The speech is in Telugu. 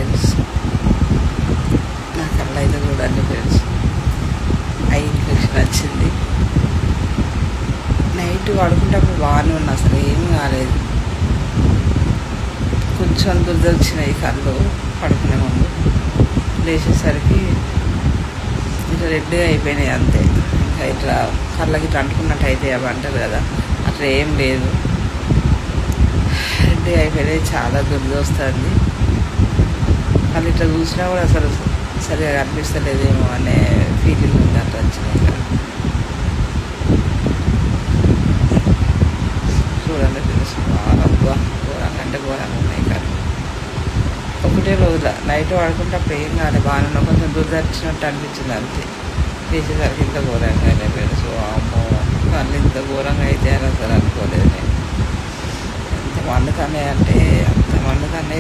ఫ్రెండ్స్. నా కళ్ళు అయితే చూడండి ఫ్రెండ్స్, ఐ ఇన్ఫెక్షన్ వచ్చింది. నైట్ పడుకుంటప్పుడు బాగానే ఉన్నా, అసలు ఏం కాలేదు. కొంచెం దురద వచ్చినాయి కళ్ళు పడుకునే ముందు. లేచేసరికి ఇట్లా రెడ్గా అయిపోయినాయి అంతే. ఇంకా ఇట్లా కళ్ళకి ఇట్లా అంటుకున్నట్టు అయితే అవి అంటారు కదా, అట్లా ఏం లేదు. రెడ్గా అయిపోయినాయి, చాలా దురద వస్తుంది. వాళ్ళు ఇట్లా చూసినా కూడా అసలు సరిగా కనిపిస్తలేదేమో అనే ఫీలింగ్ ఉంది. అట్లా వచ్చినాయి కదా చూడండి ఫ్రెండ్స్, బాగా ఘోరంగా అంటే ఘోరంగా ఉన్నాయి కానీ ఒకటే రోజుల నైట్ పడుకుంటే అప్పుడు ఏం కాదు, బాగానే ఉన్నా. కొంచెం దురద వచ్చినట్టు అనిపించింది అంతే. చేసేసరికి ఇంత ఘోరంగా అయినాయి ఫ్రెండ్స్. అమ్మో, వాళ్ళు ఇంత ఘోరంగా అయితే అని అసలు అనుకోలేదు నేను. ఎంత మండుకనే అంటే అంత మండుకనే.